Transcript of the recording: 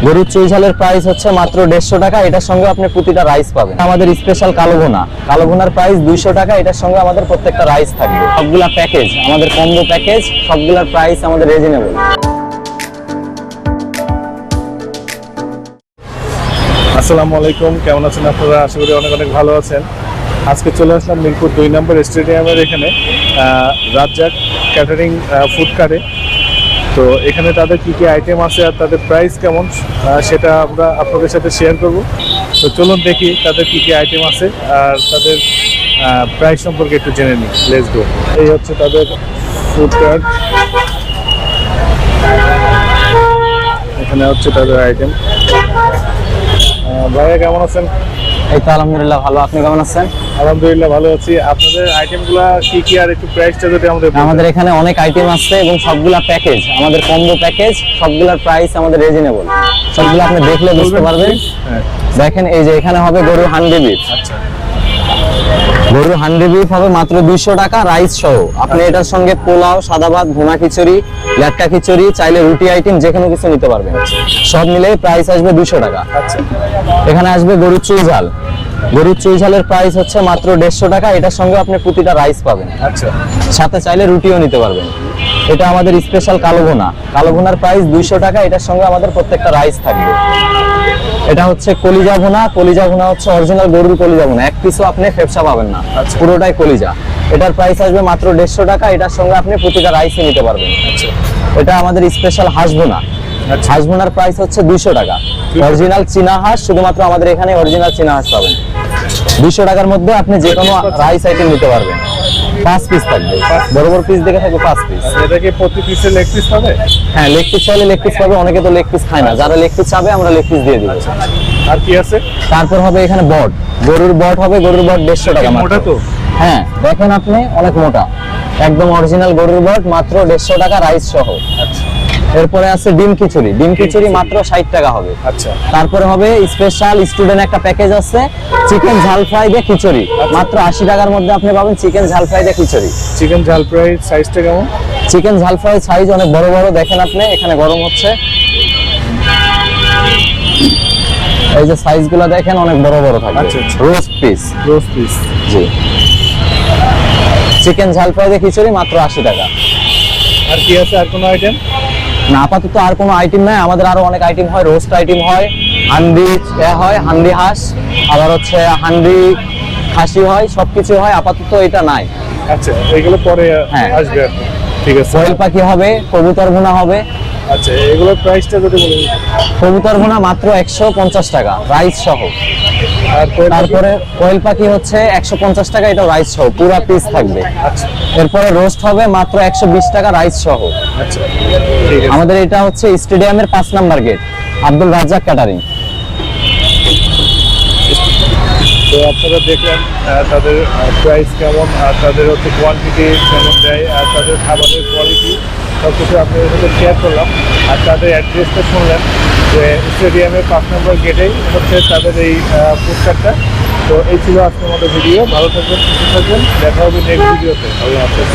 গরুর চুই ঝালের প্রাইস হচ্ছে মাত্র 150 টাকা। এটার সঙ্গে আপনি প্রতিটা রাইস পাবেন। আমাদের স্পেশাল কালো ভুনার প্রাইস 200 টাকা। এটার সঙ্গে আমাদের প্রত্যেকটা রাইস থাকবে। সবগুলা প্যাকেজ আমাদের কম্বো প্যাকেজ, সবগুলার প্রাইস আমাদের রিজনেবল। আসসালামু আলাইকুম, কেমন আছেন আপনারা? আশা করি অনেক অনেক ভালো আছেন। আজকে চলে আসলাম মিরপুর 2 নম্বর স্টেডিয়ামের এখানে রাজ্জাক ক্যাটারিং ফুড কার্টে। তো এখানে তাদের কি কি আইটেম আছে আর তাদের প্রাইস কেমন সেটা আমরা আপনাদের সাথে শেয়ার করব। তো চলুন দেখি তাদের কি কি আইটেম আছে আর তাদের প্রাইস সম্পর্কে একটু জেনে নিই। Let's go. এই হচ্ছে তাদের ফুড কার্ট, এখানে হচ্ছে তাদের আইটেম। ভাইয়া কেমন আছেন? এই তো আলহামদুলিল্লাহ ভালো। আপনি কেমন আছেন? আলহামদুলিল্লাহ ভালো আছি। আপনাদের আইটেমগুলো কি কি আর একটু প্রাইসটা যদি আমাদের এখানে অনেক আইটেম আছে এবং সবগুলা প্যাকেজ আমাদের কম্বো প্যাকেজ, সবগুলার প্রাইস আমাদের রিজনেবল। সবগুলো আপনি দেখলে বুঝতে পারবেন। দেখেন এই যে এখানে হবে গরুর হান্ডি বিফ। আচ্ছা, গরুর হান্ডি বিফ হবে মাত্র 200 টাকা রাইস সহ। আপনি এটার সঙ্গে পোলাও, সাদা ভাত, ভুনা খিচুড়ি, লেটকা খিচুড়ি, চাইলে রুটি আইটেম যে কোনো কিছু নিতে পারবেন। সব মিলে প্রাইস আসবে 200 টাকা। আচ্ছা, এখানে আসবে গরুর চুই ঝাল। গরুর চুই ঝালের প্রাইস হচ্ছে মাত্র 150 টাকা। এটার সঙ্গে আপনি প্রতিটা রাইস পাবেন। আচ্ছা, সাথে চাইলে রুটিও নিতে পারবেন। এটা আমাদের স্পেশাল কালো ভুনার প্রাইস 200 টাকা। এটার সঙ্গে আমাদের প্রত্যেকটা রাইস থাকবে। এটা হচ্ছে কলিজা ভুনা হচ্ছে অরিজিনাল গরুর কলিজা ভুনা। এক পিসও আপনি ফেপসা পাবেন না, পুরোটাই কলিজা। এটার প্রাইস আসবে মাত্র 150 টাকা। এটার সঙ্গে আপনি প্রতিটা রাইসই নিতে পারবেন। এটা আমাদের স্পেশাল হাঁস ভুনার প্রাইস হচ্ছে 200 টাকা। অরিজিনাল চীনা হাঁস, শুধুমাত্র আমাদের এখানে অরিজিনাল চীনা হাঁস পাবেন। 200 টাকার মধ্যে আপনি যে কোনো রাইস আইটেম নিতে পারবেন। 5 পিস থাকবে, বড় বড় পিস দেখে থাকবে 5 পিস। এটা কি প্রতি পিসে লেগ পিস পাবে? হ্যাঁ, লেগ পিস চাইলে লেগ পিস পাবে। অনেকে তো লেগ পিস খায় না, যারা লেগ পিস চাবে আমরা লেগ পিস দিয়ে দিব। আর কি আছে? তারপর হবে এখানে বট, গরুর বট হবে। গরুর বট 150 টাকা মাত্র। মোটা তো? হ্যাঁ, দেখেন আপনি অনেক মোটা, একদম অরিজিনাল গরুর বট, মাত্র 150 টাকা রাইস সহ। আচ্ছা, এরপরে আছে ডিম খিচুড়ি মাত্র 60 টাকা হবে। আচ্ছা, তারপরে হবে স্পেশাল স্টুডেন্ট একটা প্যাকেজ আছে, চিকেন ঝাল ফ্রাই দিয়ে খিচুড়ি। মাত্র 80 টাকার মধ্যে আপনি পাবেন চিকেন ঝাল ফ্রাই দিয়ে খিচুড়ি। চিকেন ঝাল ফ্রাই সাইজটা কেমন? চিকেন ঝাল ফ্রাই সাইজ অনেক বড় বড়, দেখেন আপনি এখানে গরম হচ্ছে। এই যে সাইজগুলো দেখেন অনেক বড় বড় থাকবে। আচ্ছা, রোস্ট পিস জি। চিকেন ঝাল ফ্রাই দিয়ে খিচুড়ি মাত্র 80 টাকা। আর কি আছে? আর কোনো আইটেম না, আপাতত আর কোনো আইটেম নাই। আমাদের আরো অনেক আইটেম হয়, রোস্ট আইটেম হয়, হান্ডি হয়, হান্ডি হাঁস, আবার হচ্ছে হান্ডি খাসি হয়, সবকিছু হয়। আপাতত এটা নাই। আচ্ছা, এগুলো পরে আসবে। ঠিক আছে। কোয়েল পাখি হবে, কবুতর ভুনা হবে। আচ্ছা, এগুলোর প্রাইসটা যদি বলে দিন। কবুতর ভুনা মাত্র 150 টাকা রাইস সহ। আর তারপরে কোয়েল পাখি হচ্ছে 150 টাকা, এটা রাইস সহ, পুরো পিস থাকবে। আচ্ছা, এরপরে রোস্ট হবে মাত্র 120 টাকা রাইস সহ। আচ্ছা, ঠিক আছে। আমাদের এটা হচ্ছে স্টেডিয়ামের 5 number gate, Abdul Razzaq catering. তো আপনারা দেখলেন তাদের প্রাইস কেমন আর তাদের হচ্ছে কোয়ান্টিটি কেমন দেয় আর তাদের খাবারের কোয়ালিটি সব কিছু আপনাদের সাথে শেয়ার করলাম। আর তাদের অ্যাড্রেসটা শুনলেন যে স্টেডিয়ামের 5 নম্বর গেটেই হচ্ছে তাদের এই ফুড কার্টটা। তো এই ছিল আজকের মতো ভিডিও। ভালো থাকবেন, সুস্থ থাকবেন, দেখা হবে নেক্সট ভিডিওতে। আল্লাহ হাফেজ।